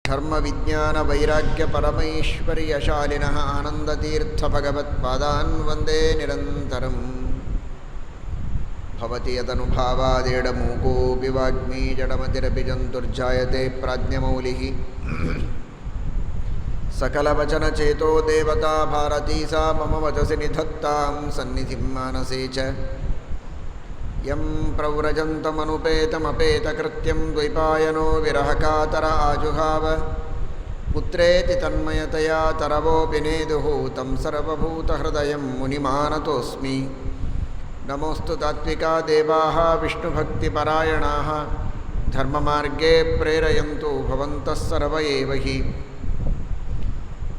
धर्म विज्ञान वैराग्य परमैश्वर्यशालिनः आनंदतीर्थ भगवत्पादान् वंदे निरन्तरम्। भवति यदनुभावादेडमूकोऽपि वाग्मी जडमतिरपि जन्तुर्जायते प्राज्ञमौलिः। सकलवचनचेतो देवता भारती सा मम वचसि निधत्तां सन्निधिं मानसे च। यं प्रव्रजन्तमनुपेतमपेतकृत्यं द्वैपायनो विरहकातर आजुहाव। पुत्रेति तन्मयतया तरवोऽपि नेदुः तं सर्वभूतहृदयं मुनिमानतोऽस्मि। नमोऽस्तु तात्विका देवाः विष्णुभक्तिपरायणाः धर्ममार्गे प्रेरयन्तु भवन्तः सर्व एव हि।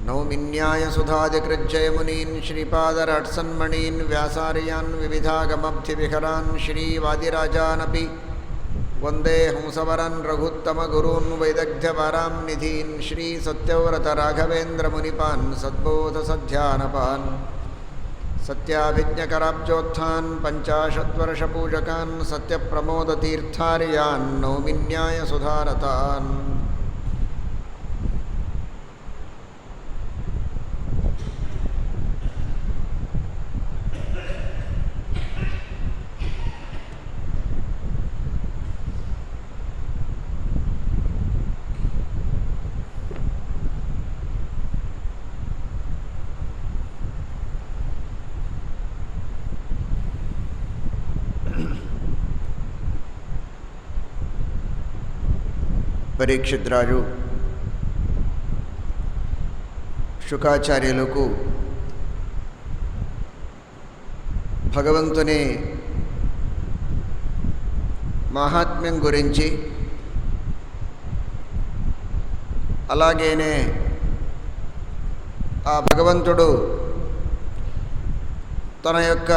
नौमिन्यायसुधादिकृज्जयमुनीन् श्रीपादराट्सन्मणीन् व्यासार्यान् विविधागमब्धिविहरान् श्रीवादिराजानपि वन्दे हंसवरान् रघुत्तमगुरून् वैदग्ध्यवारां निधीन् श्रीसत्यव्रतराघवेन्द्रमुनिपान् सद्बोधसध्यानपान् सत्याभिज्ञकराब्जोत्थान् पञ्चाशद्वर्षपूजकान् सत्यप्रमोदतीर्थार्यान् नौमिन्यायसुधारतान्। పరీక్షిత్ రాజు శుకాచార్యులకు భగవంతుని మహాత్మ్యం గురించి అలాగేనే ఆ భగవంతుడు తన యొక్క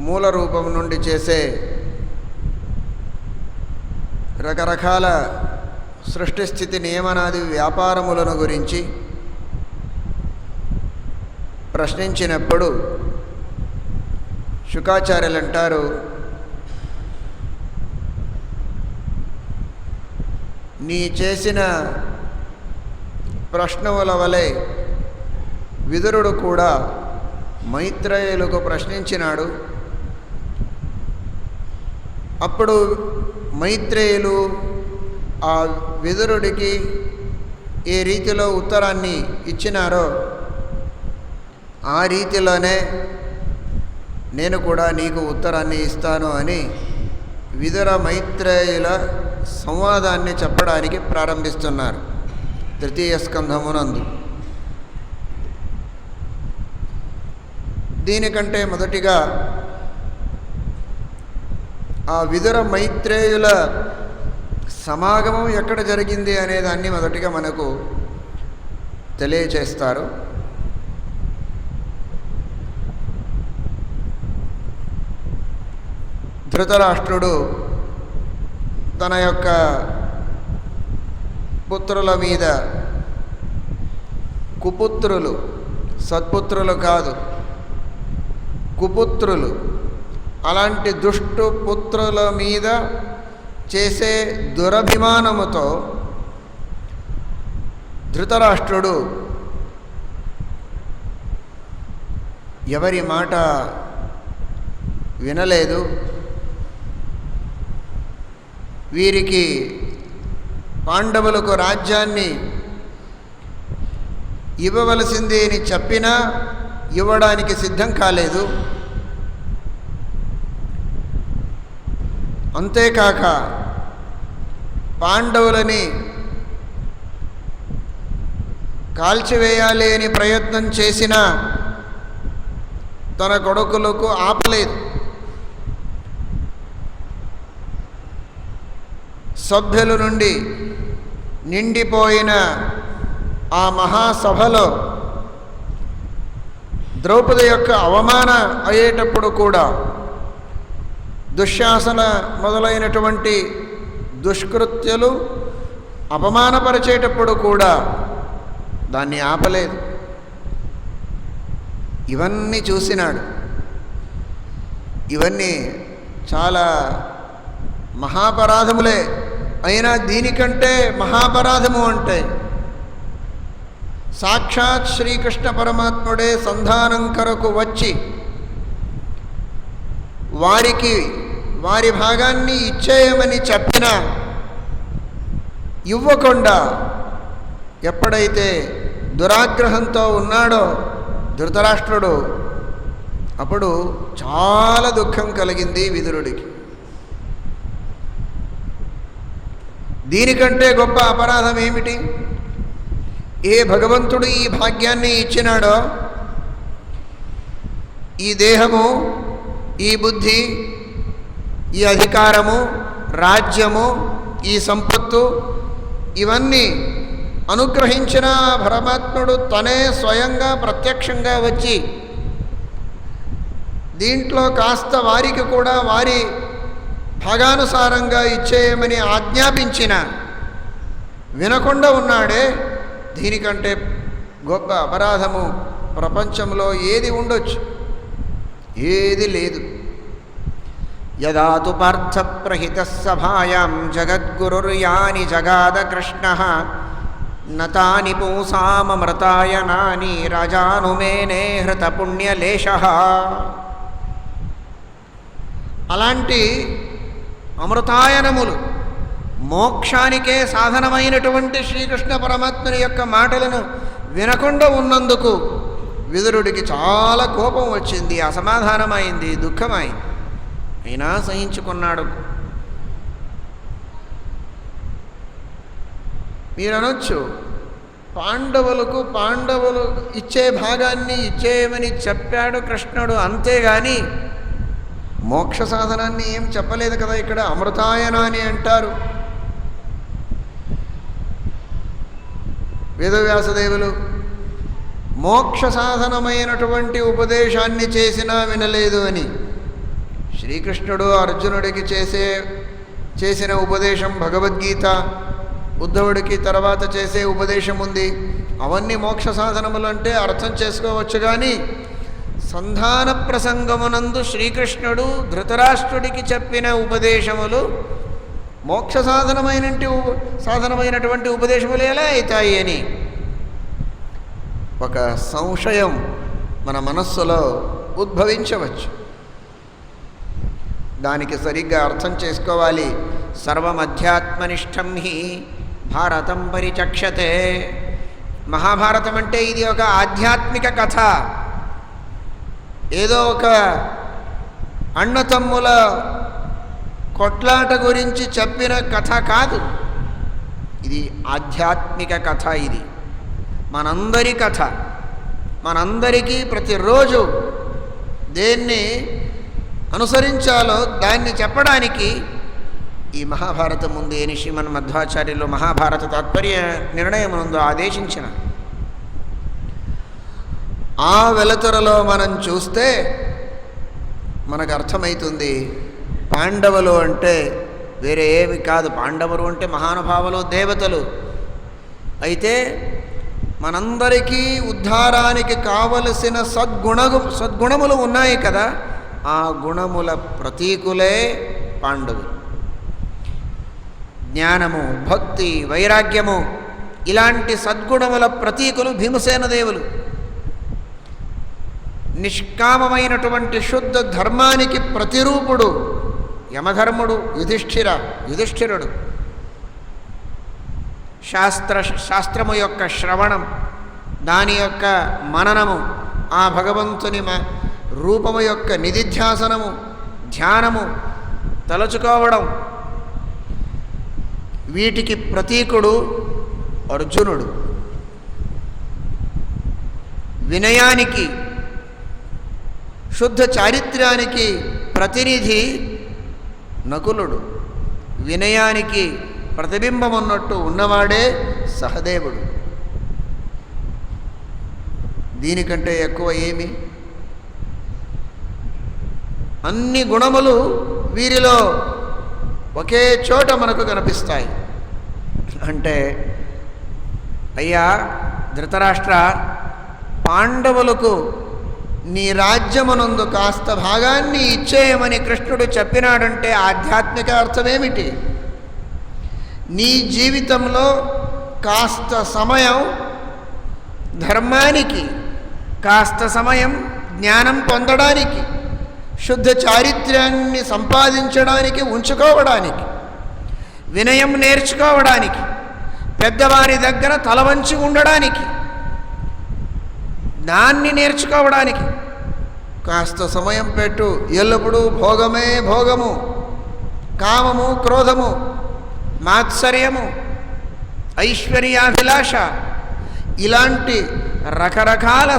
మూల రూపం నుండి చేసే రకరకాల సృష్టి స్థితి నియమనాది వ్యాపారములను గురించి ప్రశ్నించినప్పుడు శుకాచార్యులు అంటారు, నీ చేసిన ప్రశ్నముల వలె విదురుడు కూడా మైత్రేయులకు ప్రశ్నించినాడు. అప్పుడు మైత్రేయులు ఆ విదురుడికి ఏ రీతిలో ఉత్తరాన్ని ఇచ్చినారో ఆ రీతిలోనే నేను కూడా నీకు ఉత్తరాన్ని ఇస్తాను అని విదుర మైత్రేయుల సంవాదాన్ని చెప్పడానికి ప్రారంభిస్తున్నారు తృతీయ స్కంధమునందు. దీనికంటే మొదటిగా ఆ విదుర మైత్రేయుల సమాగమం ఎక్కడ జరిగింది అనేదాన్ని మొదటిగా మనకు తెలియచేస్తారు. ధృతరాష్ట్రుడు తన యొక్క పుత్రుల మీద, కుపుత్రులు, సత్పుత్రులు కాదు కుపుత్రులు, అలాంటి దుష్టు పుత్రుల మీద చేసే దురభిమానముతో ధృతరాష్ట్రుడు ఎవరి మాట వినలేదు. వీరికి పాండవులకు రాజ్యాన్ని ఇవ్వవలసింది అని చెప్పినా ఇవ్వడానికి సిద్ధం కాలేదు. అంతేకాక పాండవులని కాల్చివేయాలి అని ప్రయత్నం చేసిన తన కొడుకులకు ఆపలేదు. సభ్యుల నుండి నిండిపోయిన ఆ మహాసభలో ద్రౌపది యొక్క అవమానం అయ్యేటప్పుడు కూడా, దుశ్శాసన మొదలైనటువంటి దుష్కృత్యులు అపమానపరిచేటప్పుడు కూడా దాన్ని ఆపలేదు. ఇవన్నీ చూసినాడు. ఇవన్నీ చాలా మహాపరాధములే. అయినా దీనికంటే మహాపరాధము అంటే సాక్షాత్ శ్రీకృష్ణ పరమాత్ముడే సంధానం కొరకు వచ్చి వారికి వారి భాగాన్ని ఇచ్చేయమని చెప్పినా ఇవ్వకుండా ఎప్పుడైతే దురాగ్రహంతో ఉన్నాడో ధృతరాష్ట్రుడు, అప్పుడు చాలా దుఃఖం కలిగింది విదురుడికి. దీనికంటే గొప్ప అపరాధం ఏమిటి? ఏ భగవంతుడు ఈ భాగ్యాన్ని ఇచ్చినాడో, ఈ దేహము, ఈ బుద్ధి, ఈ అధికారము, రాజ్యము, ఈ సంపత్తు, ఇవన్నీ అనుగ్రహించిన పరమాత్ముడు తనే స్వయంగా ప్రత్యక్షంగా వచ్చి దీంట్లో కాస్త వారికి కూడా వారి భాగానుసారంగా ఇచ్చేయమని ఆజ్ఞాపించిన వినకుండా ఉన్నాడే, దీనికంటే గొప్ప అపరాధము ప్రపంచంలో ఏది ఉండొచ్చు? ఏది లేదు. యదా తు పార్థ ప్రహిత సభాయాం జగద్గురుర్యాని జగాద కృష్ణ నతాని పూసామృతాయనాని రాజానుమేనే హృత పుణ్యలేశ. అలాంటి అమృతాయనములు, మోక్షానికే సాధనమైనటువంటి శ్రీకృష్ణ పరమాత్ముని యొక్క మాటలను వినకుండా ఉన్నందుకు విదురుడికి చాలా కోపం వచ్చింది, అసమాధానమైంది, దుఃఖమైంది. అయినా సహించుకున్నాడు. మీరు అనొచ్చు, పాండవులు ఇచ్చే భాగాన్ని ఇచ్చేయమని చెప్పాడు కృష్ణుడు, అంతేగాని మోక్ష సాధనాన్ని ఏం చెప్పలేదు కదా. ఇక్కడ అమృతాయన అని అంటారు వేదవ్యాసదేవులు. మోక్ష సాధనమైనటువంటి ఉపదేశాన్ని చేసినా వినలేదు అని శ్రీకృష్ణుడు అర్జునుడికి చేసిన ఉపదేశం భగవద్గీత, ఉద్ధవుడికి తర్వాత చేసే ఉపదేశం ఉంది. అవన్నీ మోక్ష సాధనములు అంటే అర్థం చేసుకోవచ్చు. కానీ సంధాన ప్రసంగమునందు శ్రీకృష్ణుడు ధృతరాష్ట్రుడికి చెప్పిన ఉపదేశములు మోక్ష సాధనమైనటువంటి ఉపదేశములు ఎలా అవుతాయి అని ఒక సంశయం మన మనస్సులో ఉద్భవించవచ్చు. దానికి సరిగ్గా అర్థం చేసుకోవాలి. సర్వమధ్యాత్మనిష్టం హి భారతం పరిచక్షతే. మహాభారతం అంటే ఇది ఒక ఆధ్యాత్మిక కథ. ఏదో ఒక అన్నతమ్ముల కొట్లాట గురించి చెప్పిన కథ కాదు. ఇది ఆధ్యాత్మిక కథ. ఇది మనందరి కథ. మనందరికీ ప్రతిరోజు దేన్ని అనుసరించాలో దాన్ని చెప్పడానికి ఈ మహాభారతం ఉంది అని శ్రీమన్ మధ్వాచార్యులు మహాభారత తాత్పర్య నిర్ణయమునందు ఆదేశించిన. ఆ వెలతరలో మనం చూస్తే మనకు అర్థమవుతుంది, పాండవులు అంటే వేరే ఏమి కాదు. పాండవులు అంటే మహానుభావులు, దేవతలు. అయితే మనందరికీ ఉద్ధారానికి కావలసిన సద్గుణములు ఉన్నాయి కదా, ఆ గుణముల ప్రతీకులే పాండవులు. జ్ఞానము, భక్తి, వైరాగ్యము ఇలాంటి సద్గుణముల ప్రతీకులు భీమసేన దేవులు. నిష్కామమైనటువంటి శుద్ధ ధర్మానికి ప్రతిరూపుడు యమధర్ముడు, యుధిష్ఠిరుడు. శాస్త్రము యొక్క శ్రవణం, దాని యొక్క మననము, ఆ భగవంతుని రూపము యొక్క నిధిధ్యాసనము, ధ్యానము, తలచుకోవడం, వీటికి ప్రతీకుడు అర్జునుడు. వినయానికి, శుద్ధ చారిత్ర్యానికి ప్రతినిధి నకులుడు. వినయానికి ప్రతిబింబం ఉన్నట్టు ఉన్నవాడే సహదేవుడు. దీనికంటే ఎక్కువ ఏమి? అన్ని గుణములు వీరిలో ఒకే చోట మనకు కనిపిస్తాయి. అంటే అయ్యా ధృతరాష్ట్ర, పాండవులకు నీ రాజ్యమునందు కాస్త భాగాన్ని ఇచ్చేయమని కృష్ణుడు చెప్పినాడంటే ఆధ్యాత్మిక అర్థమేమిటి? నీ జీవితంలో కాస్త సమయం ధర్మానికి, కాస్త సమయం జ్ఞానం పొందడానికి, శుద్ధ చారిత్ర్యాన్ని సంపాదించడానికి ఉంచుకోవడానికి, వినయం నేర్చుకోవడానికి, పెద్దవారి దగ్గర తలవంచి ఉండడానికి, దాన్ని నేర్చుకోవడానికి కాస్త సమయం పెట్టు. ఎల్లప్పుడూ భోగమే భోగము, కామము, క్రోధము, మాత్సర్యము, ఐశ్వర్యాభిలాష, ఇలాంటి రకరకాల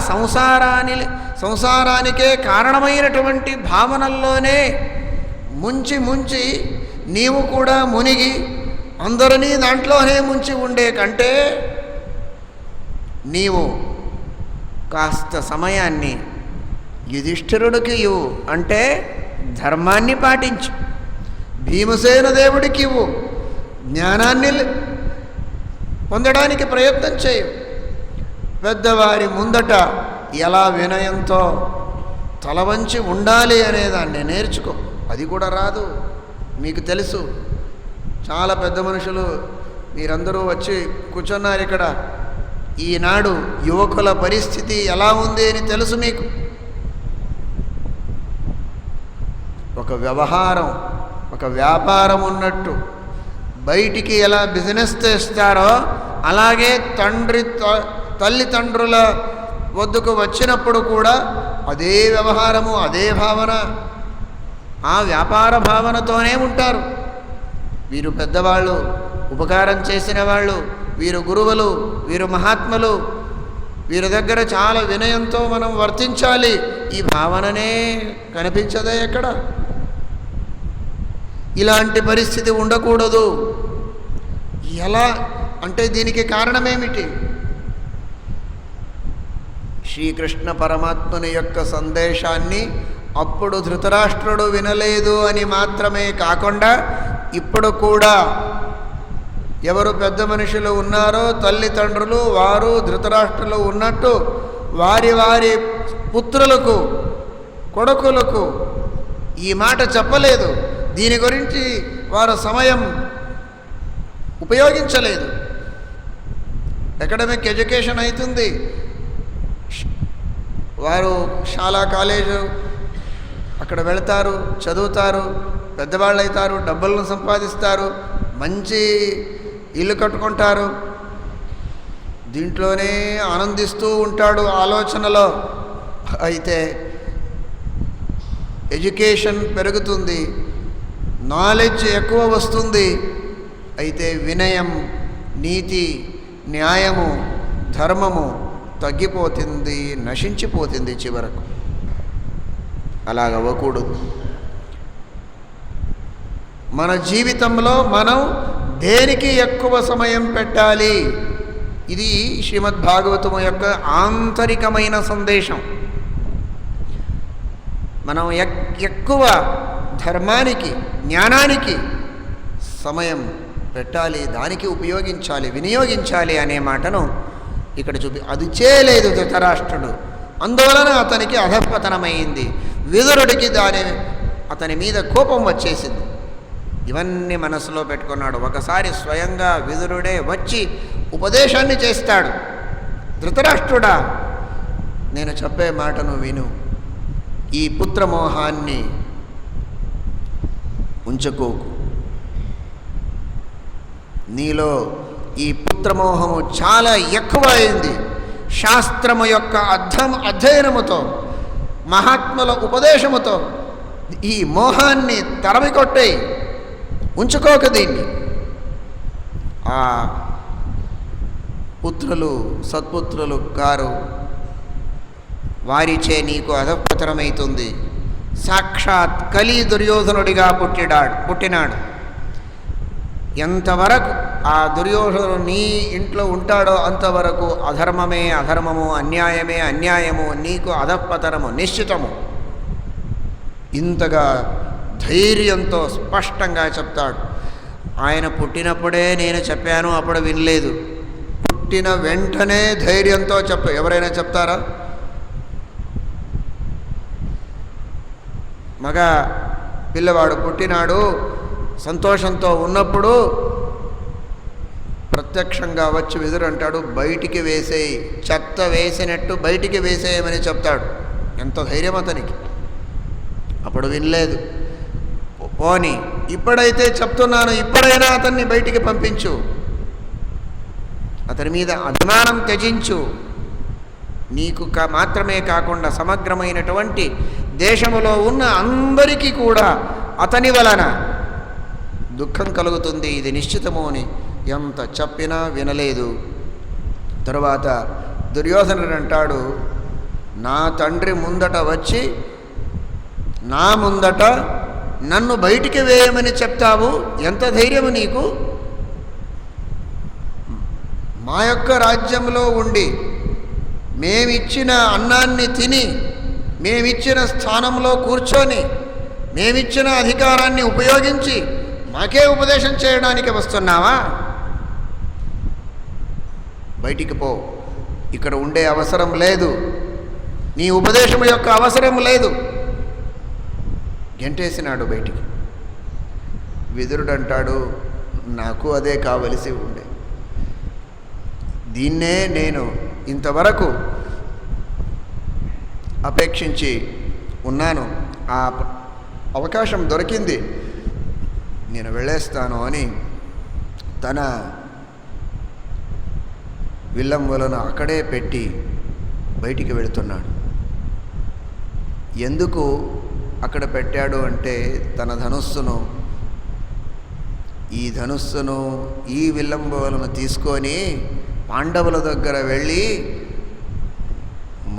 సంసారానికే కారణమైనటువంటి భావనల్లోనే ముంచి నీవు కూడా మునిగి అందరినీ దాంట్లోనే ముంచి ఉండే కంటే నీవు కాస్త సమయాన్ని యుధిష్ఠిరుడికి ఇవ్వు, అంటే ధర్మాన్ని పాటించు. భీమసేన దేవుడికి ఇవ్వు, జ్ఞానాన్ని పొందడానికి ప్రయత్నం చేయు. పెద్దవారి ముందట ఎలా వినయంతో తలవంచి ఉండాలి అనేదాన్ని నేర్చుకో. అది కూడా రాదు, మీకు తెలుసు. చాలా పెద్ద మనుషులు మీరందరూ వచ్చి కూర్చున్నారు ఇక్కడ. ఈనాడు యువకుల పరిస్థితి ఎలా ఉంది అని తెలుసు మీకు. ఒక వ్యవహారం, ఒక వ్యాపారం ఉన్నట్టు బయటికి ఎలా బిజినెస్ చేస్తారో అలాగే తల్లిదండ్రుల వద్దకు వచ్చినప్పుడు కూడా అదే వ్యవహారము, అదే భావన, ఆ వ్యాపార భావనతోనే ఉంటారు. వీరు పెద్దవాళ్ళు, ఉపకారం చేసిన వాళ్ళు, వీరు గురువులు, వీరు మహాత్ములు, వీరి దగ్గర చాలా వినయంతో మనం వర్తించాలి. ఈ భావననే కనిపించదే ఎక్కడ. ఇలాంటి పరిస్థితి ఉండకూడదు. ఎలా అంటే దీనికి కారణమేమిటి? శ్రీకృష్ణ పరమాత్ముని యొక్క సందేశాన్ని అప్పుడు ధృతరాష్ట్రుడు వినలేదు అని మాత్రమే కాకుండా ఇప్పుడు కూడా ఎవరు పెద్ద మనుషులు ఉన్నారో తల్లిదండ్రులు, వారు ధృతరాష్ట్రులు ఉన్నట్టు వారి వారి పుత్రులకు, కొడుకులకు ఈ మాట చెప్పలేదు. దీని గురించి వారు సమయం ఉపయోగించలేదు. అకాడమిక్ ఎడ్యుకేషన్ అవుతుంది, వారు శాలా కాలేజు అక్కడ వెళతారు, చదువుతారు, పెద్దవాళ్ళు అవుతారు, డబ్బులను సంపాదిస్తారు, మంచి ఇల్లు కట్టుకుంటారు, దీంట్లోనే ఆనందిస్తూ ఉంటాడు ఆలోచనలో. అయితే ఎడ్యుకేషన్ పెరుగుతుంది, నాలెడ్జ్ ఎక్కువ వస్తుంది, అయితే వినయం, నీతి, న్యాయము, ధర్మము తగ్గిపోతుంది, నశించిపోతుంది చివరకు. అలాగవ్వకూడదు. మన జీవితంలో మనం దేనికి ఎక్కువ సమయం పెట్టాలి? ఇది శ్రీమద్భాగవతము యొక్క ఆంతరికమైన సందేశం. మనం ఎక్కువ ధర్మానికి, జ్ఞానానికి సమయం పెట్టాలి, దానికి ఉపయోగించాలి, వినియోగించాలి అనే మాటను ఇక్కడ అది చేయలేదు ధృతరాష్ట్రుడు. అందువలన అతనికి అధఃపతనమైంది. విదురుడికి అతని మీద కోపం వచ్చేసింది. ఇవన్నీ మనసులో పెట్టుకున్నాడు. ఒకసారి స్వయంగా విదురుడే వచ్చి ఉపదేశాన్ని చేస్తాడు. ధృతరాష్ట్రుడా, నేను చెప్పే మాటను విను, ఈ పుత్రమోహాన్ని ఉంచుకోకు. నీలో ఈ పుత్రమోహము చాలా ఎక్కువ అయింది. శాస్త్రము యొక్క అధ్యయనముతో, మహాత్ముల ఉపదేశముతో ఈ మోహాన్ని తరమికొట్టేయి, ఉంచుకోక దీన్ని. ఆ పుత్రులు సత్పుత్రులు గారు, వారిచే నీకు అధఃపతనమవుతుంది. సాక్షాత్ కలి దుర్యోధనుడిగా పుట్టినాడు. ఎంతవరకు ఆ దుర్యోధనుడు నీ ఇంట్లో ఉంటాడో అంతవరకు అధర్మమే అధర్మము, అన్యాయమే అన్యాయము, నీకు అధఃపతనము నిశ్చితము. ఇంతగా ధైర్యంతో స్పష్టంగా చెప్తాడు. ఆయన పుట్టినప్పుడే నేను చెప్పాను, అప్పుడు వినలేదు. పుట్టిన వెంటనే ధైర్యంతో ఎవరైనా చెప్తారా? మగ పిల్లవాడు పుట్టినాడు, సంతోషంతో ఉన్నప్పుడు ప్రత్యక్షంగా వచ్చి విదురు అంటాడు, బయటికి వేసేయి, చెత్త వేసినట్టు బయటికి వేసేయమని చెప్తాడు. ఎంత ధైర్యం అతనికి! అప్పుడు వినలేదు. పోని ఇప్పుడైతే చెప్తున్నాను, ఇప్పుడైనా అతన్ని బయటికి పంపించు, అతని మీద అభిమానం త్యజించు. నీకు మాత్రమే కాకుండా సమగ్రమైనటువంటి దేశములో ఉన్న అందరికీ కూడా అతని వలన దుఃఖం కలుగుతుంది, ఇది నిశ్చితము అని ఎంత చెప్పినా వినలేదు. తరువాత దుర్యోధనుడు అంటాడు, నా తండ్రి ముందట వచ్చి నా ముందట నన్ను బయటికి వేయమని చెప్తావు, ఎంత ధైర్యము నీకు? మా యొక్క రాజ్యంలో ఉండి మేమిచ్చిన అన్నాన్ని తిని, మేమిచ్చిన స్థానంలో కూర్చొని, మేమిచ్చిన అధికారాన్ని ఉపయోగించి మాకే ఉపదేశం చేయడానికి వస్తున్నావా? బయటికి పో, ఇక్కడ ఉండే అవసరం లేదు, నీ ఉపదేశం యొక్క అవసరం లేదు. గెంటేసినాడు బయటికి. విదురుడు అంటాడు, నాకు అదే కావలసి ఉండే, దీన్నే నేను ఇంతవరకు అపేక్షించి ఉన్నాను, ఆ అవకాశం దొరికింది, నేను వెళ్ళేస్తాను అని తన విల్లంబులను అక్కడే పెట్టి బయటికి వెళుతున్నాడు. ఎందుకు అక్కడ పెట్టాడు అంటే, తన ధనుస్సును, ఈ ధనుస్సును ఈ విల్లంబులను తీసుకొని పాండవుల దగ్గర వెళ్ళి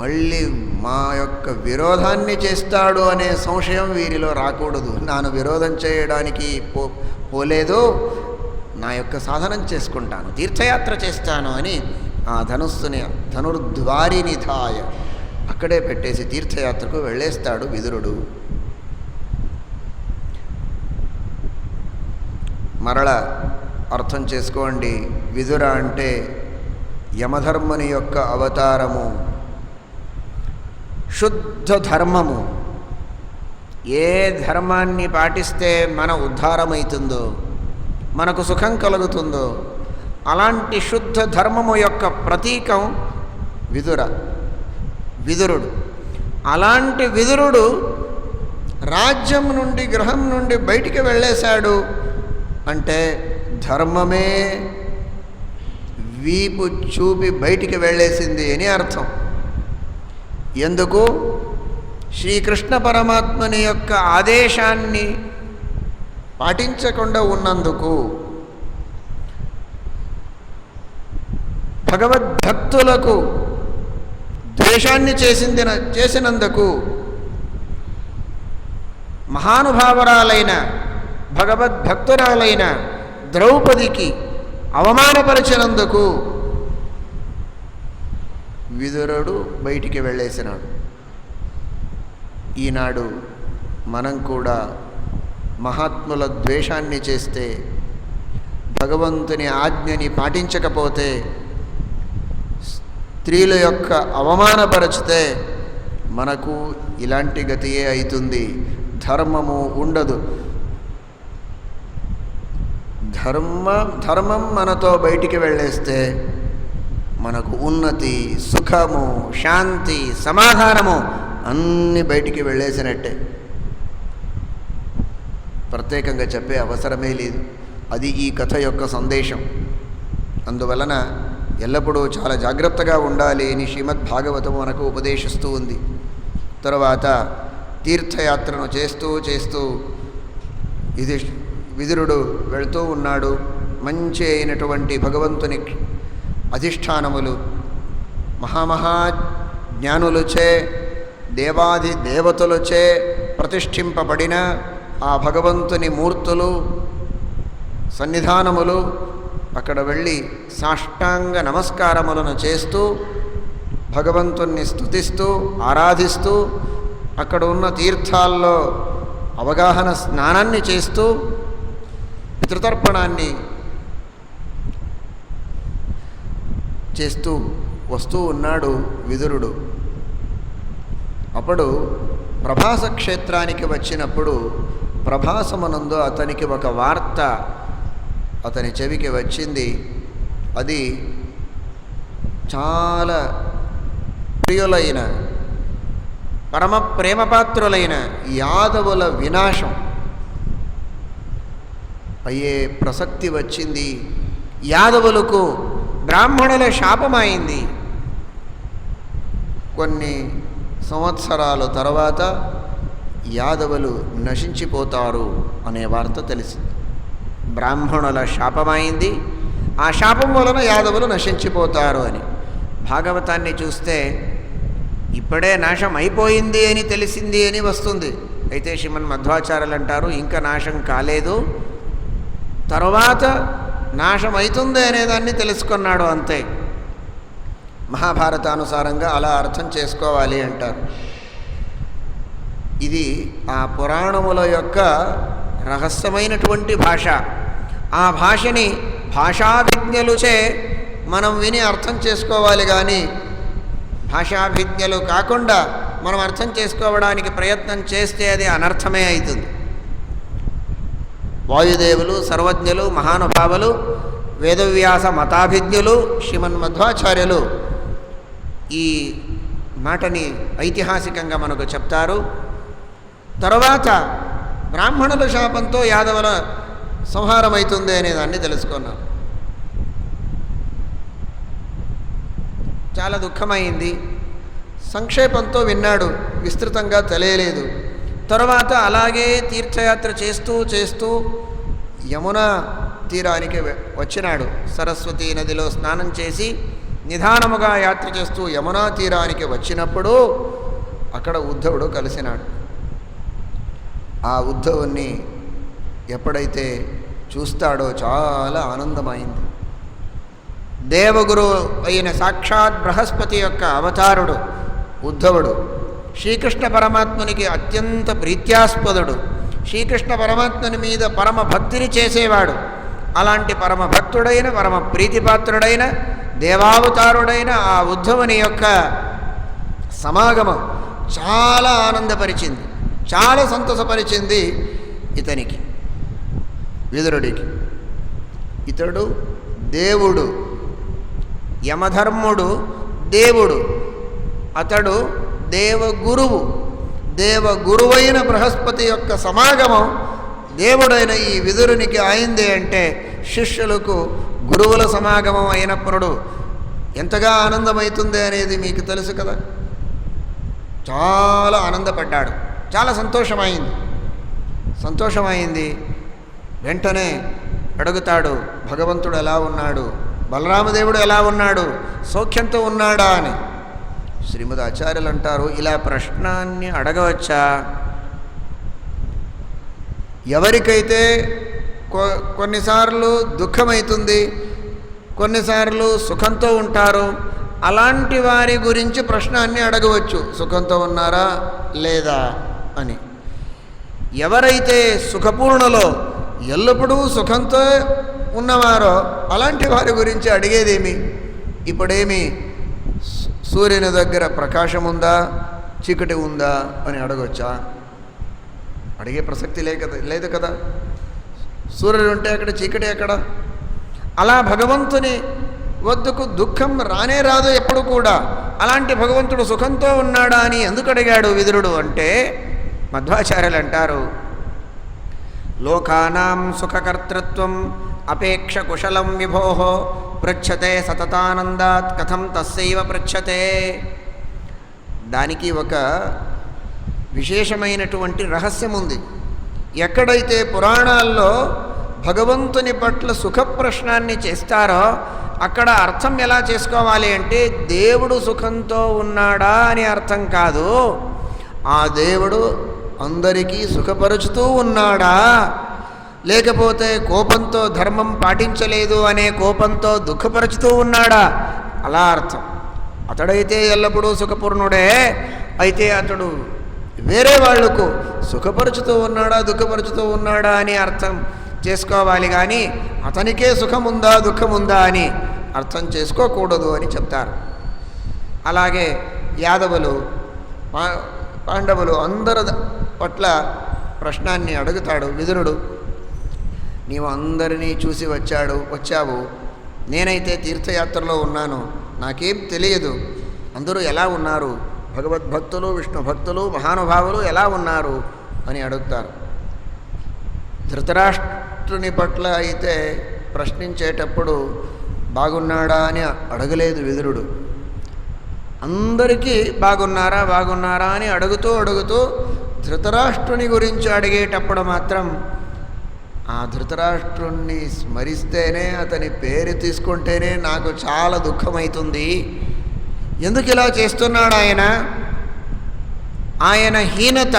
మళ్ళీ మా యొక్క విరోధాన్ని చేస్తాడు అనే సంశయం వీరిలో రాకూడదు. నాను విరోధం చేయడానికి పోలేదు, నా యొక్క సాధనం చేసుకుంటాను, తీర్థయాత్ర చేస్తాను అని ఆ ధనుస్సుని ధనుర్ద్వారినిధాయ అక్కడే పెట్టేసి తీర్థయాత్రకు వెళ్ళేస్తాడు విదురుడు. మరల అర్థం చేసుకోండి, విదుర అంటే యమధర్ముని యొక్క అవతారము, శుద్ధ ధర్మము. ఏ ధర్మాన్ని పాటిస్తే మన ఉద్ధారమవుతుందో, మనకు సుఖం కలుగుతుందో అలాంటి శుద్ధ ధర్మము యొక్క ప్రతీకం విదురుడు. అలాంటి విదురుడు రాజ్యం నుండి, గృహం నుండి బయటికి వెళ్ళేశాడు అంటే ధర్మమే వీపు చూపి బయటికి వెళ్ళేసింది అని అర్థం. ఎందుకు? శ్రీకృష్ణ పరమాత్మని యొక్క ఆదేశాన్ని పాటించకుండా ఉన్నందుకు, భగవద్భక్తులకు ద్వేషాన్ని చేసినందుకు, మహానుభావరాలైన భగవద్భక్తురాలైన ద్రౌపదికి అవమానపరిచినందుకు విదురుడు బయటికి వెళ్ళేసినాడు. ఈనాడు మనం కూడా మహాత్ముల ద్వేషాన్ని చేస్తే, భగవంతుని ఆజ్ఞని పాటించకపోతే, స్త్రీల యొక్క అవమానపరిచితే మనకు ఇలాంటి గతియే అవుతుంది. ధర్మము ఉండదు. ధర్మం మనతో బయటికి వెళ్ళేస్తే మనకు ఉన్నతి, సుఖము, శాంతి, సమాధానము అన్నీ బయటికి వెళ్ళేసినట్టే. ప్రత్యేకంగా చెప్పే అవసరమే లేదు. అది ఈ కథ యొక్క సందేశం. అందువలన ఎల్లప్పుడూ చాలా జాగ్రత్తగా ఉండాలి అని శ్రీమద్ భాగవతం మనకు ఉపదేశిస్తూ ఉంది. తర్వాత తీర్థయాత్రను చేస్తూ ఇది విదురుడు వెళుతూ ఉన్నాడు. మంచి అయినటువంటి భగవంతుని అధిష్టానములు, మహాజ్ఞానులచే, దేవాది దేవతలచే ప్రతిష్ఠింపబడిన ఆ భగవంతుని మూర్తులు, సన్నిధానములు, అక్కడ వెళ్ళి సాష్టాంగ నమస్కారములను చేస్తూ భగవంతుణ్ణి స్తుతిస్తూ ఆరాధిస్తూ, అక్కడ ఉన్న తీర్థాల్లో అవగాహన స్నానాన్ని చేస్తూ పితృతర్పణాన్ని చేస్తూ వస్తూ ఉన్నాడు విదురుడు. అప్పుడు ప్రభాస క్షేత్రానికి వచ్చినప్పుడు ప్రభాసమునందు అతనికి ఒక వార్త అతని చెవికి వచ్చింది. అది చాలా ప్రియులైన పరమ ప్రేమపాత్రులైన యాదవుల వినాశం అయ్యే ప్రసక్తి వచ్చింది. యాదవులకు బ్రాహ్మణుల శాపమైంది. కొన్ని సంవత్సరాల తర్వాత యాదవులు నశించిపోతారు అనే వార్త తెలిసింది. బ్రాహ్మణుల శాపమైంది, ఆ శాపం వలన యాదవులు నశించిపోతారు అని. భాగవతాన్ని చూస్తే ఇప్పుడే నాశం అయిపోయింది అని తెలిసింది అని వస్తుంది. అయితే శ్రీమన్ మధ్వాచార్యులు అంటారు ఇంకా నాశం కాలేదు, తర్వాత నాశం అవుతుంది అనేదాన్ని తెలుసుకున్నాడు అంతే. మహాభారతానుసారంగా అలా అర్థం చేసుకోవాలి అంటారు. ఇది ఆ పురాణముల యొక్క రహస్యమైనటువంటి భాష. ఆ భాషని భాషాభిజ్ఞలుచే మనం విని అర్థం చేసుకోవాలి, కానీ భాషాభిజ్ఞలు కాకుండా మనం అర్థం చేసుకోవడానికి ప్రయత్నం చేస్తే అది అనర్థమే అవుతుంది. వాయుదేవులు సర్వజ్ఞులు మహానుభావులు వేదవ్యాస మతాభిజ్ఞులు శ్రీమన్మధ్వాచార్యులు ఈ మాటని ఐతిహాసికంగా మనకు చెప్తారు. తర్వాత బ్రాహ్మణుల శాపంతో యాదవుల సంహారం అవుతుంది అనేదాన్ని తెలుసుకున్నాం. చాలా దుఃఖమైంది. సంక్షేపంతో విన్నాడు, విస్తృతంగా తెలియలేదు. తర్వాత అలాగే తీర్థయాత్ర చేస్తూ చేస్తూ యమునా తీరానికి వచ్చినాడు. సరస్వతీ నదిలో స్నానం చేసి నిదానముగా యాత్ర చేస్తూ యమునా తీరానికి వచ్చినప్పుడు అక్కడ ఉద్ధవుడు కలిసినాడు. ఆ ఉద్ధవుణ్ణి ఎప్పుడైతే చూస్తాడో చాలా ఆనందమైంది. దేవగురు అయిన సాక్షాత్ బృహస్పతి యొక్క అవతారుడు ఉద్ధవుడు. శ్రీకృష్ణ పరమాత్మునికి అత్యంత ప్రీత్యాస్పదుడు. శ్రీకృష్ణ పరమాత్ముని మీద పరమ భక్తిని చేసేవాడు. అలాంటి పరమ భక్తుడైన పరమ ప్రీతిపాత్రుడైన దేవావతారుడైన ఆ ఉద్ధవుని యొక్క సమాగమం చాలా ఆనందపరిచింది, చాలా సంతోషపరిచింది ఇతనికి, విదురుడికి. ఇతడు దేవుడు, యమధర్ముడు దేవుడు, అతడు దేవగురువు. దేవగురువైన బృహస్పతి యొక్క సమాగమం దేవుడైన ఈ విదురునికి అయింది అంటే శిష్యులకు గురువుల సమాగమం అయినప్పుడు ఎంతగా ఆనందమవుతుంది అనేది మీకు తెలుసు కదా. చాలా ఆనందపడ్డాడు, చాలా సంతోషమైంది. వెంటనే అడుగుతాడు, భగవంతుడు ఎలా ఉన్నాడు, బలరామదేవుడు ఎలా ఉన్నాడు, సౌఖ్యంతో ఉన్నాడా అని. శ్రీమద్ ఆచార్యులు అంటారు, ఇలా ప్రశ్నాన్ని అడగవచ్చా? ఎవరికైతే కొన్నిసార్లు దుఃఖమవుతుంది, కొన్నిసార్లు సుఖంతో ఉంటారు, అలాంటి వారి గురించి ప్రశ్నాన్ని అడగవచ్చు, సుఖంతో ఉన్నారా లేదా అని. ఎవరైతే సుఖపూర్ణలో ఎల్లప్పుడూ సుఖంతో ఉన్నవారో అలాంటి వారి గురించి అడిగేదేమి? ఇప్పుడేమి సూర్యుని దగ్గర ప్రకాశం ఉందా, చీకటి ఉందా అని అడగొచ్చా? అడిగే ప్రసక్తి లేదు కదా. సూర్యుడు ఉంటే అక్కడ చీకటి ఎక్కడ? అలా భగవంతుని వద్దకు దుఃఖం రానే రాదు ఎప్పుడు కూడా. అలాంటి భగవంతుడు సుఖంతో ఉన్నాడా అని ఎందుకు అడిగాడు విదురుడు అంటే, మధ్వాచార్యులు అంటారు, లోకానాం సుఖకర్తృత్వం అపేక్ష కుశలం విభోః పృచ్ఛతే సతతానందాత్ కథం తస్యైవ పృచ్ఛతే. దానికి ఒక విశేషమైనటువంటి రహస్యం ఉంది. ఎక్కడైతే పురాణాల్లో భగవంతుని పట్ల సుఖ ప్రశ్నాన్ని చేస్తారో అక్కడ అర్థం ఎలా చేసుకోవాలి అంటే, దేవుడు సుఖంతో ఉన్నాడా అని అర్థం కాదు, ఆ దేవుడు అందరికీ సుఖపరుచుతూ ఉన్నాడా, లేకపోతే కోపంతో ధర్మం పాటించలేదు అనే కోపంతో దుఃఖపరుచుతూ ఉన్నాడా, అలా అర్థం. అతడైతే ఎల్లప్పుడూ సుఖపూర్ణుడే, అయితే అతడు వేరే వాళ్లకు సుఖపరుచుతూ ఉన్నాడా దుఃఖపరుచుతూ ఉన్నాడా అని అర్థం చేసుకోవాలి, కానీ అతనికే సుఖముందా దుఃఖముందా అని అర్థం చేసుకోకూడదు అని చెప్తారు. అలాగే యాదవులు పాండవులు అందరి పట్ల ప్రశ్నాన్ని అడుగుతాడు విదురుడు. నీవు అందరినీ చూసి వచ్చావు, నేనైతే తీర్థయాత్రలో ఉన్నాను, నాకేం తెలియదు, అందరూ ఎలా ఉన్నారు, భగవద్భక్తులు విష్ణు భక్తులు మహానుభావులు ఎలా ఉన్నారు అని అడుగుతారు. ధృతరాష్ట్రుని పట్ల అయితే ప్రశ్నించేటప్పుడు బాగున్నాడా అని అడగలేదు విదురుడు. అందరికీ బాగున్నారా అని అడుగుతూ ధృతరాష్ట్రుని గురించి అడిగేటప్పుడు మాత్రం ఆ ధృతరాష్ట్రుణ్ణి స్మరిస్తేనే, అతని పేరు తీసుకుంటేనే నాకు చాలా దుఃఖమవుతుంది. ఎందుకు ఇలా చేస్తున్నాడు ఆయన హీనత,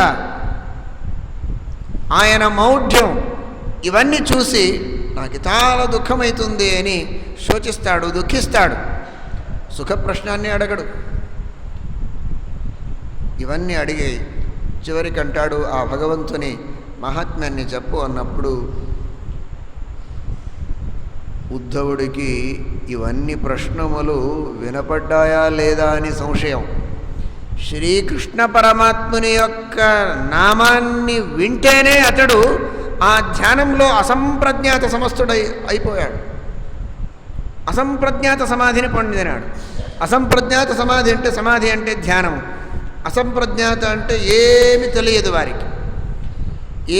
ఆయన మౌఢ్యం ఇవన్నీ చూసి నాకు చాలా దుఃఖమవుతుంది అని శోచిస్తాడు, దుఃఖిస్తాడు. సుఖప్రశ్నాన్ని అడగడు. ఇవన్నీ అడిగి చివరికి అంటాడు, ఆ భగవంతుని మహాత్మ్యాన్ని చెప్పు అన్నప్పుడు ఉద్ధవుడికి ఇవన్నీ ప్రశ్నములు వినపడ్డాయా లేదా అని సంశయం. శ్రీకృష్ణ పరమాత్ముని యొక్క నామాన్ని వింటేనే అతడు ఆ ధ్యానంలో అసంప్రజ్ఞాత సమస్తుడై అయిపోయాడు. అసంప్రజ్ఞాత సమాధిని పొందినాడు. అసంప్రజ్ఞాత సమాధి అంటే ధ్యానం. అసంప్రజ్ఞాత అంటే ఏమి తెలియదు వారికి.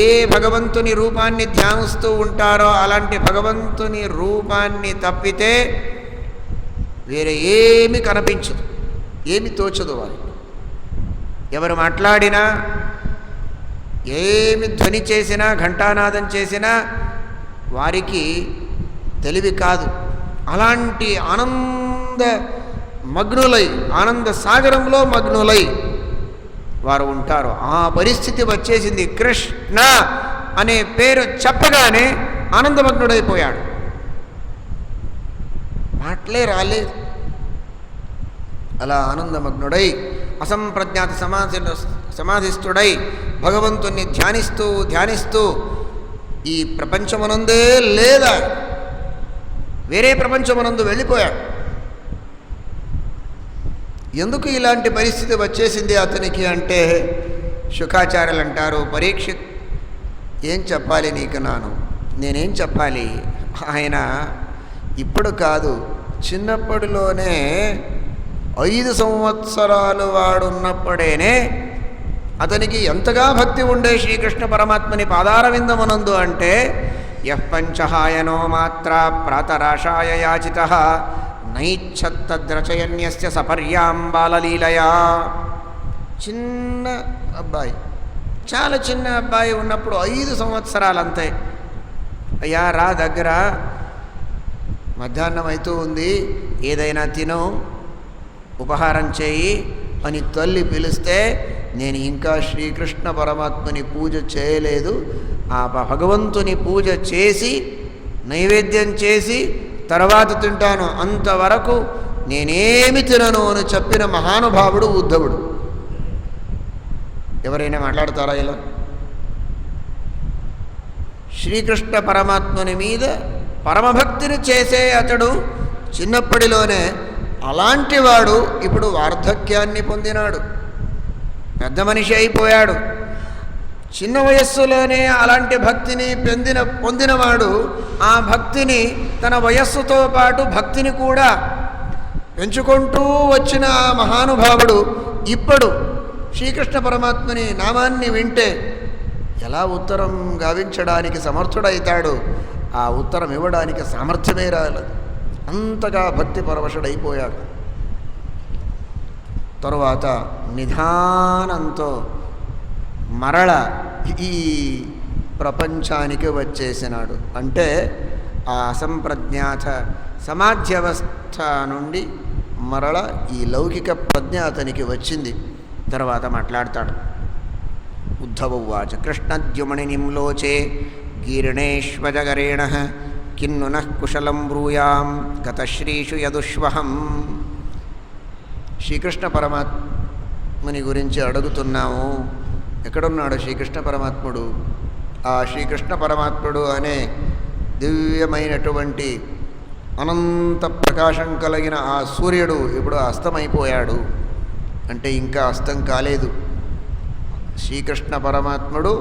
ఏ భగవంతుని రూపాన్ని ధ్యానిస్తూ ఉంటారో అలాంటి భగవంతుని రూపాన్ని తప్పితే వేరే ఏమి కనిపించదు, ఏమి తోచదు వారికి. ఎవరు మాట్లాడినా, ఏమి ధ్వని చేసినా, ఘంటానాదం చేసినా వారికి తెలివి కాదు. అలాంటి ఆనంద మగ్నులై, ఆనంద సాగరంలో మగ్నులై వారు ఉంటారు. ఆ పరిస్థితి వచ్చేసింది. కృష్ణ అనే పేరు చెప్పగానే ఆనందమగ్నుడైపోయాడు. మాటలే రాలేదు. అలా ఆనందమగ్నుడై అసంప్రజ్ఞాత సమాధిస్థుడై భగవంతుణ్ణి ధ్యానిస్తూ ఈ ప్రపంచమనందే లేదా వేరే ప్రపంచమనందు వెళ్ళిపోయాడు. ఎందుకు ఇలాంటి పరిస్థితి వచ్చేసింది అతనికి అంటే శుకాచార్యులు అంటారు, పరీక్షిత్ ఏం చెప్పాలి నీకు, నేనేం చెప్పాలి? ఆయన ఇప్పుడు కాదు, చిన్నప్పటిలోనే 5 సంవత్సరాలు వాడున్నప్పుడేనే అతనికి ఎంతగా భక్తి ఉండే శ్రీకృష్ణ పరమాత్మని పాదారవిందమునందు అంటే యః పంచహాయనో మాత్ర ప్రాతరాశాయ యాచితః నైచ్ఛత్తద్రచయన్యస్య సపర్యాం బాలలీలయా. చిన్న అబ్బాయి, చాలా చిన్న అబ్బాయి ఉన్నప్పుడు 5 సంవత్సరాలు అంతే. అయ్యా రా దగ్గర, మధ్యాహ్నం అవుతూ ఉంది, ఏదైనా తిను, ఉపహారం చేయి అని తల్లి పిలిస్తే నేను ఇంకా శ్రీకృష్ణ పరమాత్మని పూజ చేయలేదు, ఆ భగవంతుని పూజ చేసి నైవేద్యం చేసి తర్వాత తింటాను, అంతవరకు నేనేమి తినను అని చెప్పిన మహానుభావుడు ఉద్ధవుడు. ఎవరైనా మాట్లాడతారా ఇలా? శ్రీకృష్ణ పరమాత్మని మీద పరమభక్తిని చేసే అతడు చిన్నప్పటిలోనే అలాంటి వాడు ఇప్పుడు వార్ధక్యాన్ని పొందినాడు, పెద్ద మనిషి అయిపోయాడు. చిన్న వయస్సులోనే అలాంటి భక్తిని పొందినవాడు ఆ భక్తిని తన వయస్సుతో పాటు భక్తిని కూడా పెంచుకుంటూ వచ్చిన ఆ మహానుభావుడు ఇప్పుడు శ్రీకృష్ణ పరమాత్మని నామాన్ని వింటే ఎలా ఉత్తరం గావించడానికి సమర్థుడైతాడు? ఆ ఉత్తరం ఇవ్వడానికి సామర్థ్యమే రాలేదు, అంతగా భక్తి పరవశుడైపోయాడు. తరువాత నిధానంతో మరల ఈ ప్రపంచానికి వచ్చేసినాడు. అంటే ఆ అసంప్రజ్ఞాత సమాధ్యవస్థ నుండి మరల ఈ లౌకిక ప్రజ్ఞ అతనికి వచ్చింది. తర్వాత మాట్లాడతాడు. ఉద్ధవ ఉవాచ కృష్ణద్యుమణినిం లోచే గీర్ణేష్వజగరేణ కిన్ను నః కుశలం బ్రూయాం గతశ్రీషు యదుష్వహం. శ్రీకృష్ణ పరమాత్మని గురించి అడుగుతున్నాము. ఎక్కడున్నాడు శ్రీకృష్ణ పరమాత్ముడు? ఆ శ్రీకృష్ణ పరమాత్ముడు అనే దివ్యమైనటువంటి అనంత ప్రకాశం కలిగిన ఆ సూర్యుడు ఇప్పుడు అస్తమైపోయాడు. అంటే ఇంకా అస్తం కాలేదు. శ్రీకృష్ణ పరమాత్ముడు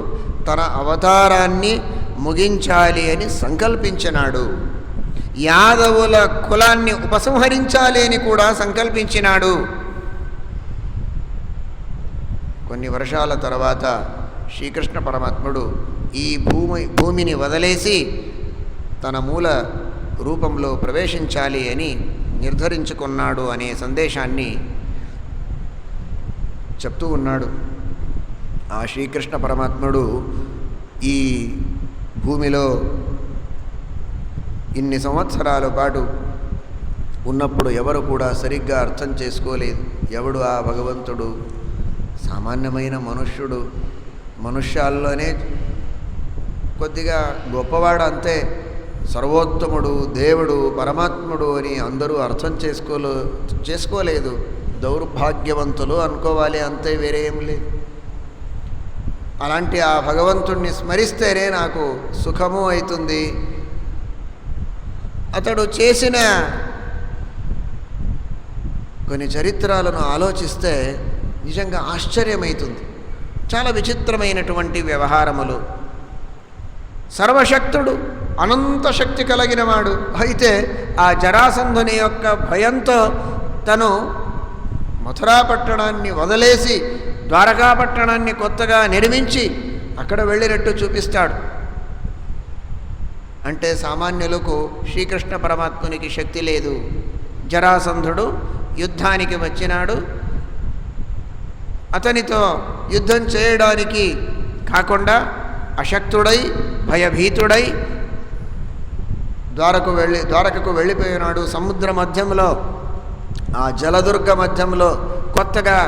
తన అవతారాన్ని ముగించాలి అని సంకల్పించినాడు. యాదవుల కులాన్ని ఉపసంహరించాలి అని కూడా సంకల్పించినాడు. కొన్ని వర్షాల తర్వాత శ్రీకృష్ణ పరమాత్ముడు ఈ భూమిని వదిలేసి తన మూల రూపంలో ప్రవేశించాలి అని నిర్ధారించుకున్నాడు అనే సందేశాన్ని చెప్తూ ఉన్నాడు. ఆ శ్రీకృష్ణ పరమాత్ముడు ఈ భూమిలో ఇన్ని సంవత్సరాల పాటు ఉన్నప్పుడు ఎవరు కూడా సరిగ్గా అర్థం చేసుకోలేదు. ఎవడు ఆ భగవంతుడు? సామాన్యమైన మనుష్యుడు, మనుష్యాల్లోనే కొద్దిగా గొప్పవాడు అంతే. సర్వోత్తముడు, దేవుడు, పరమాత్ముడు అని అందరూ అర్థం చేసుకోలేదు. దౌర్భాగ్యవంతులు అనుకోవాలి అంతే, వేరే ఏం లేదు. అలాంటి ఆ భగవంతుణ్ణి స్మరిస్తేనే నాకు సుఖము అవుతుంది. అతడు చేసిన కొన్ని చరిత్రలను ఆలోచిస్తే నిజంగా ఆశ్చర్యమవుతుంది. చాలా విచిత్రమైనటువంటి వ్యవహారములు. సర్వశక్తుడు, అనంత శక్తి కలిగినవాడు. అయితే ఆ జరాసంధుని యొక్క భయంతో తను మథురా పట్టణాన్ని వదిలేసి ద్వారకా పట్టణాన్ని కొత్తగా నిర్మించి అక్కడ వెళ్ళినట్టు చూపిస్తాడు. అంటే సామాన్యులకు శ్రీకృష్ణ పరమాత్మునికి శక్తి లేదు. జరాసంధుడు యుద్ధానికి వచ్చినాడు. అతనితో యుద్ధం చేయడానికి అశక్తుడై భయభీతుడై ద్వారకకు వెళ్ళిపోయినాడు. సముద్ర మధ్యంలో, ఆ జలదుర్గ మధ్యంలో కొత్తగా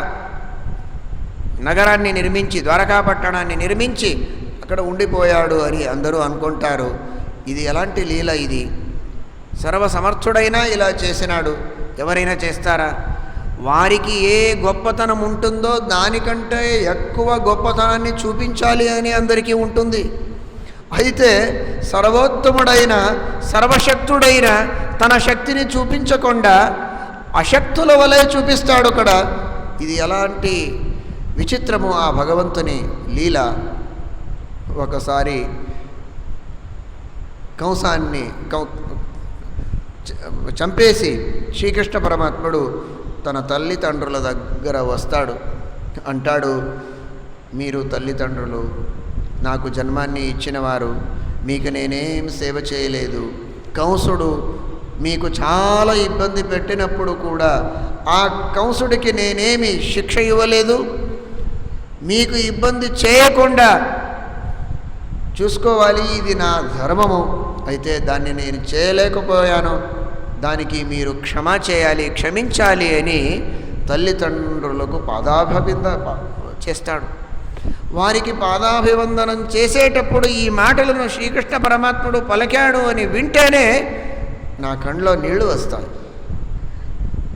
నగరాన్ని నిర్మించి, ద్వారకా పట్టణాన్ని నిర్మించి అక్కడ ఉండిపోయాడు అని అందరూ అనుకుంటారు. ఇది ఎలాంటి లీల ఇది? సర్వసమర్థుడైనా ఇలా చేసినాడు. ఎవరైనా చేస్తారా? వారికి ఏ గొప్పతనం ఉంటుందో దానికంటే ఎక్కువ గొప్పతనాన్ని చూపించాలి అని అందరికీ ఉంటుంది. అయితే సర్వోత్తముడైన, సర్వశక్తుడైన తన శక్తిని చూపించకుండా అశక్తుల వలె చూపిస్తాడు అక్కడ. ఇది ఎలాంటి విచిత్రము ఆ భగవంతుని లీల. ఒకసారి కంసాన్ని చంపేసి శ్రీకృష్ణ పరమాత్ముడు తన తల్లిదండ్రుల దగ్గర వస్తాడు. అంటాడు, మీరు తల్లిదండ్రులు, నాకు జన్మాన్ని ఇచ్చినవారు, మీకు నేనేం సేవ చేయలేదు. కంసుడు మీకు చాలా ఇబ్బంది పెట్టినప్పుడు కూడా ఆ కంసుడికి నేనేమి శిక్ష ఇవ్వలేదు. మీకు ఇబ్బంది చేయకుండా చూసుకోవాలి, ఇది నా ధర్మము. అయితే దాన్ని నేను చేయలేకపోయాను, దానికి మీరు క్షమించాలి అని తల్లిదండ్రులకు పాదాభివందనం చేస్తాడు. వారికి పాదాభివందనం చేసేటప్పుడు ఈ మాటలను శ్రీకృష్ణ పరమాత్ముడు పలికాడు అని వింటేనే నా కళ్ళలో నీళ్లు వస్తాయి.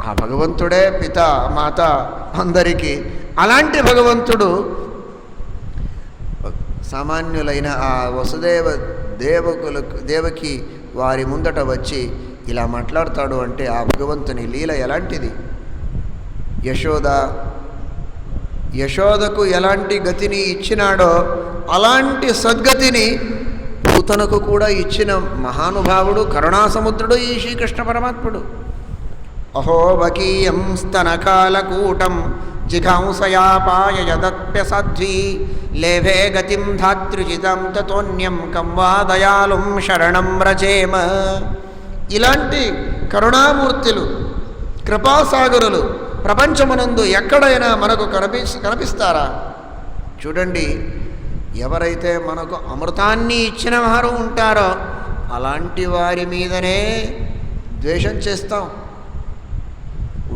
ఆ భగవంతుడే పిత మాత అందరికీ. అలాంటి భగవంతుడు సామాన్యులైన ఆ వసుదేవ దేవకి వారి ముందట వచ్చి ఇలా మాట్లాడతాడు అంటే ఆ భగవంతుని లీల ఎలాంటిది? యశోదకు ఎలాంటి గతిని ఇచ్చినాడో అలాంటి సద్గతిని పూతనకు కూడా ఇచ్చిన మహానుభావుడు, కరుణాసముద్రుడు ఈ శ్రీకృష్ణ పరమాత్ముడు. అహోబకీయం స్తనకాలకూటం జిఘాంసయాపాయదత్ప్యసాధ్వీ లేభే గతిం ధాతృజితం తతోన్యం కంవా దయాళుం శరణం వ్రజేమ. ఇలాంటి కరుణామూర్తులు, కృపాసాగరులు ప్రపంచమునందు ఎక్కడైనా మనకు కనిపిస్తారా? చూడండి, ఎవరైతే మనకు అమృతాన్ని ఇచ్చిన వారు ఉంటారో అలాంటి వారి మీదనే ద్వేషం చేస్తాం,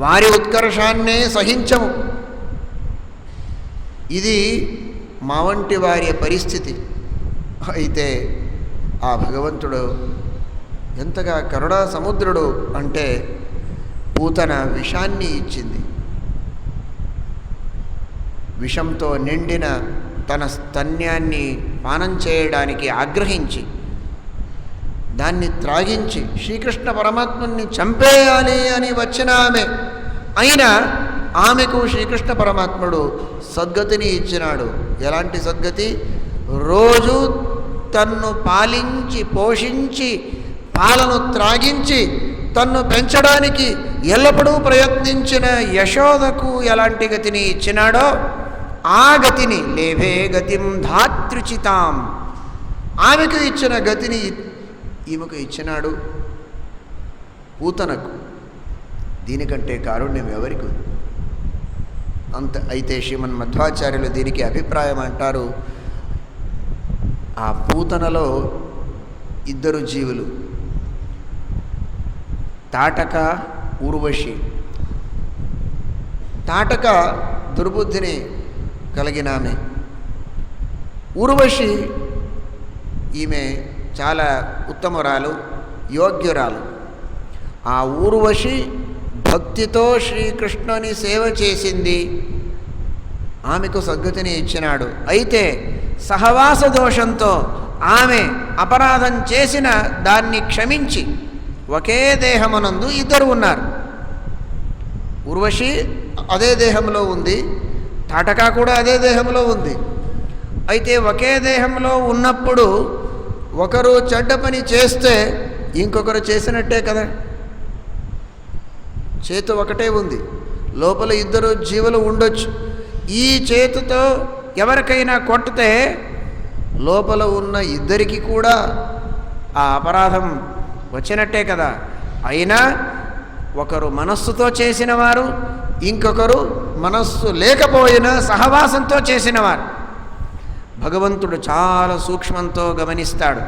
వారి ఉత్కర్షాన్నే సహించము. ఇది మా వంటి వారి పరిస్థితి. అయితే ఆ భగవంతుడు ఎంతగా కరుణా సముద్రుడు అంటే పూతన విషాన్ని ఇచ్చింది. విషంతో నిండిన తన స్తన్యాన్ని పానం చేయడానికి ఆగ్రహించి దాన్ని త్రాగించి శ్రీకృష్ణ పరమాత్మని చంపేయాలి అని వచ్చిన అయినా ఆమెకు శ్రీకృష్ణ పరమాత్ముడు సద్గతిని ఇచ్చినాడు. ఎలాంటి సద్గతి? రోజు తన్ను పాలించి పోషించి పాలను త్రాగించి తన్ను పెంచడానికి ఎల్లప్పుడూ ప్రయత్నించిన యశోదకు ఎలాంటి గతిని ఇచ్చినాడో ఆ గతిని లేభే గతిం ధాతృచితాం, ఆమెకు ఇచ్చిన గతిని ఈమెకు ఇచ్చినాడు పూతనకు. దీనికంటే కారుణ్యం ఎవరికి? అంత అయితే శ్రీమన్ మధ్వాచార్యులు దీనికి అభిప్రాయం అంటారు, ఆ పూతనలో ఇద్దరు జీవులు, తాటక ఊర్వశి. తాటక దుర్బుద్ధిని కలిగిన ఆమె, ఊర్వశి ఈమె చాలా ఉత్తమురాలు, యోగ్యురాలు. ఆ ఊర్వశి భక్తితో శ్రీకృష్ణుని సేవ చేసింది, ఆమెకు సద్గతిని ఇచ్చినాడు. అయితే సహవాస దోషంతో ఆమె అపరాధం చేసిన దాన్ని క్షమించి ఒకే దేహమునందు ఇద్దరు ఉన్నారు. ఊర్వశి అదే దేహంలో ఉంది, తాటక కూడా అదే దేహంలో ఉంది. అయితే ఒకే దేహంలో ఉన్నప్పుడు ఒకరు చెడ్డ పని చేస్తే ఇంకొకరు చేసినట్టే కదా. చేతు ఒకటే ఉంది, లోపల ఇద్దరు జీవులు ఉండొచ్చు. ఈ చేతుతో ఎవరికైనా కొట్టితే లోపల ఉన్న ఇద్దరికి కూడా ఆ అపరాధం వచ్చినట్టే కదా. అయినా ఒకరు మనస్సుతో చేసినవారు, ఇంకొకరు మనస్సు లేకపోయినా సహవాసంతో చేసినవారు. భగవంతుడు చాలా సూక్ష్మంతో గమనిస్తాడు.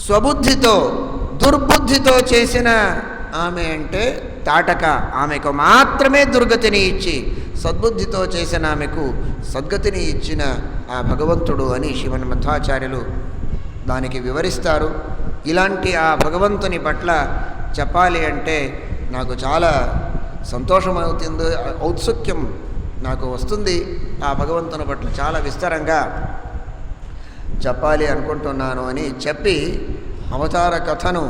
స్వబుద్ధితో దుర్బుద్ధితో చేసిన ఆమె అంటే తాటక, ఆమెకు మాత్రమే దుర్గతిని ఇచ్చి సద్బుద్ధితో చేసిన ఆమెకు సద్గతిని ఇచ్చిన ఆ భగవంతుడు అని శ్రీమన్ మధ్వాచార్యులు దానికి వివరిస్తారు. ఇలాంటి ఆ భగవంతుని పట్ల చెప్పాలి అంటే నాకు చాలా సంతోషమవుతుంది, ఔత్సుక్యం నాకు వస్తుంది. ఆ భగవంతుని పట్ల చాలా విస్తారంగా చెప్పాలి అనుకుంటున్నాను అని చెప్పి అవతార కథను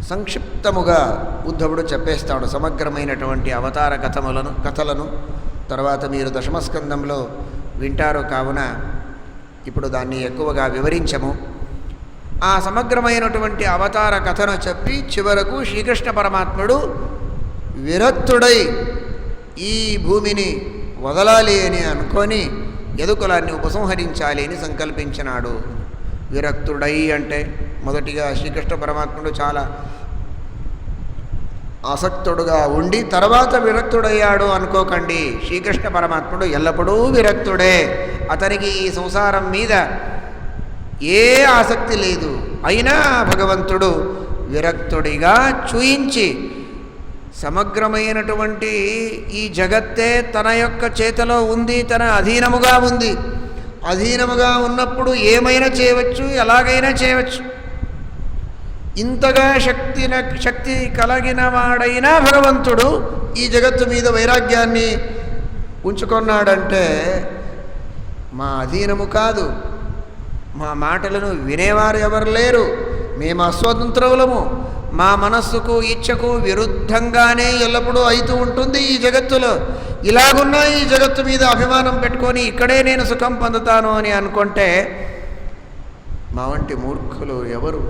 సంక్షిప్తముగా ఉద్ధవుడు చెప్పేస్తాడు. సమగ్రమైనటువంటి అవతార కథలను తర్వాత మీరు దశమస్కందంలో వింటారు, కావున ఇప్పుడు దాన్ని ఎక్కువగా వివరించము. ఆ సమగ్రమైనటువంటి అవతార కథను చెప్పి చివరకు శ్రీకృష్ణ పరమాత్ముడు విరక్తుడై ఈ భూమిని వదలాలి అని అనుకొని యదుకులాన్ని ఉపసంహరించాలి అని సంకల్పించినాడు. విరక్తుడై అంటే మొదటిగా శ్రీకృష్ణ పరమాత్ముడు చాలా ఆసక్తుడుగా ఉండి తర్వాత విరక్తుడయ్యాడు అనుకోకండి. శ్రీకృష్ణ పరమాత్ముడు ఎల్లప్పుడూ విరక్తుడే, అతనికి ఈ సంసారం మీద ఏ ఆసక్తి లేదు. అయినా భగవంతుడు విరక్తుడిగా చూయించి సమగ్రమైనటువంటి ఈ జగత్తే తన యొక్క చేతిలో ఉంది, తన అధీనముగా ఉంది. అధీనముగా ఉన్నప్పుడు ఏమైనా చేయవచ్చు, ఎలాగైనా చేయవచ్చు. ఇంతగా శక్తి కలిగిన వాడైనా భగవంతుడు ఈ జగత్తు మీద వైరాగ్యాన్ని ఉంచుకున్నాడంటే మా అధీనము కాదు, మా మాటలను వినేవారు ఎవరు లేరు, మేము అస్వతంత్రులము, మా మనస్సుకు ఇచ్ఛకు విరుద్ధంగానే ఎల్లప్పుడూ అవుతూ ఉంటుంది ఈ జగత్తులో. ఇలాగున్నా ఈ జగత్తు మీద అభిమానం పెట్టుకొని ఇక్కడే నేను సుఖం పొందుతాను అని అనుకుంటే మా వంటి మూర్ఖులు ఎవరు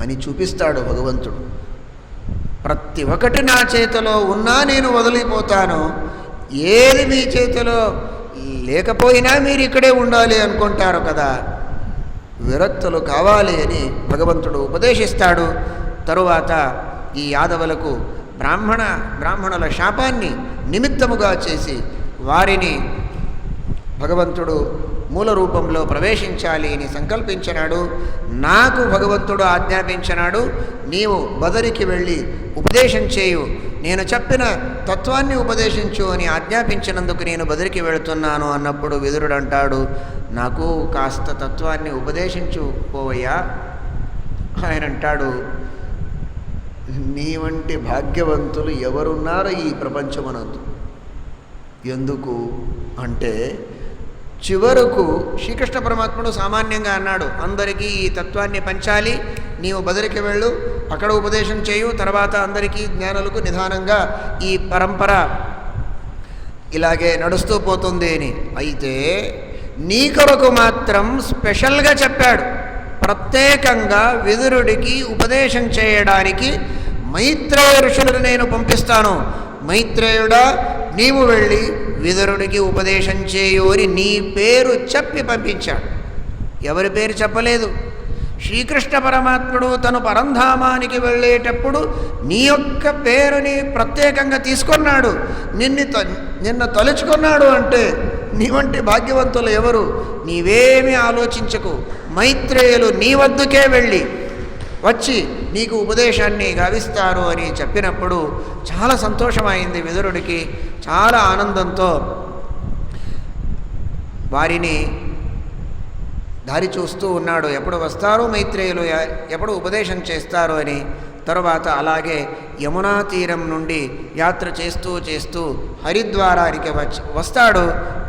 అని చూపిస్తాడు భగవంతుడు. ప్రతి ఒక్కటి నా చేతిలో ఉన్నా నేను వదిలిపోతాను, ఏది మీ చేతిలో లేకపోయినా మీరు ఇక్కడే ఉండాలి అనుకుంటారు కదా, విరక్తులు కావాలి అని భగవంతుడు ఉపదేశిస్తాడు. తరువాత ఈ యాదవులకు బ్రాహ్మణుల శాపాన్ని నిమిత్తముగా చేసి వారిని భగవంతుడు మూల రూపంలో ప్రవేశించాలి అని సంకల్పించినాడు. నాకు భగవంతుడు ఆజ్ఞాపించినాడు, నీవు బదరికి వెళ్ళి ఉపదేశం చేయు, నేను చెప్పిన తత్వాన్ని ఉపదేశించు అని ఆజ్ఞాపించినందుకు నేను బదరికి వెళుతున్నాను అన్నప్పుడు విదురుడు అంటాడు, నాకు కాస్త తత్వాన్ని ఉపదేశించు పోవయ్యా. ఆయన అంటాడు, నీ వంటి భాగ్యవంతులు ఎవరున్నారు ఈ ప్రపంచమనందు. ఎందుకు అంటే చివరకు శ్రీకృష్ణ పరమాత్ముడు సామాన్యంగా అన్నాడు, అందరికీ ఈ తత్వాన్ని పంచాలి, నీవు బదరికి వెళ్ళు, అక్కడ ఉపదేశం చేయు, తర్వాత అందరికీ జ్ఞానులకు నిదానంగా ఈ పరంపర ఇలాగే నడుస్తూ పోతుంది అని. అయితే నీ కొరకు మాత్రం స్పెషల్గా చెప్పాడు. ప్రత్యేకంగా విదురుడికి ఉపదేశం చేయడానికి మైత్రేయ ఋషులను నేను పంపిస్తాను. మైత్రేయుడా, నీవు వెళ్ళి విదురుడికి ఉపదేశం చేయు అని నీ పేరు చెప్పి పంపించాడు. ఎవరి పేరు చెప్పలేదు. శ్రీకృష్ణ పరమాత్ముడు తను పరంధామానికి వెళ్ళేటప్పుడు నీ యొక్క పేరుని ప్రత్యేకంగా తీసుకున్నాడు. నిన్ను తలుచుకున్నాడు అంటే నీ వంటి భాగ్యవంతులు ఎవరు? నీవేమీ ఆలోచించకు, మైత్రేయులు నీ వద్దకే వెళ్ళి వచ్చి నీకు ఉపదేశాన్ని గావిస్తారు అని చెప్పినప్పుడు చాలా సంతోషమైంది విదురుడికి. చాలా ఆనందంతో వారిని దారి చూస్తూ ఉన్నాడు. ఎప్పుడు వస్తారో మైత్రేయులు, ఎప్పుడు ఉపదేశం చేస్తారో అని. తరువాత అలాగే యమునా తీరం నుండి యాత్ర చేస్తూ చేస్తూ హరిద్వారానికి వస్తాడు.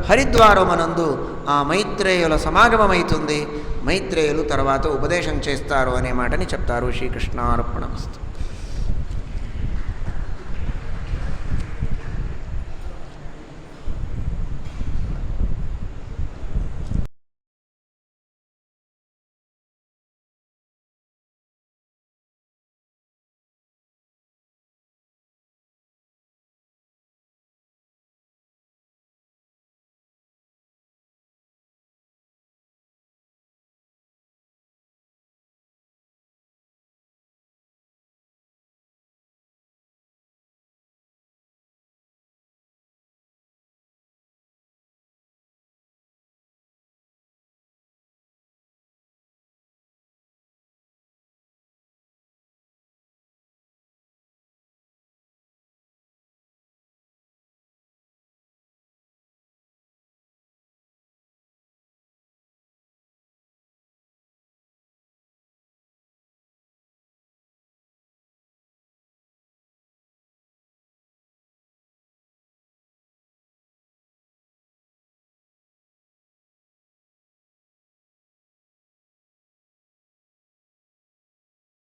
హరిద్వారమనందు ఆ మైత్రేయుల సమాగమమైతుంది. మైత్రేయులు తర్వాత ఉపదేశం చేస్తారు అనే మాటని చెప్తారు. శ్రీకృష్ణార్పణమస్తు.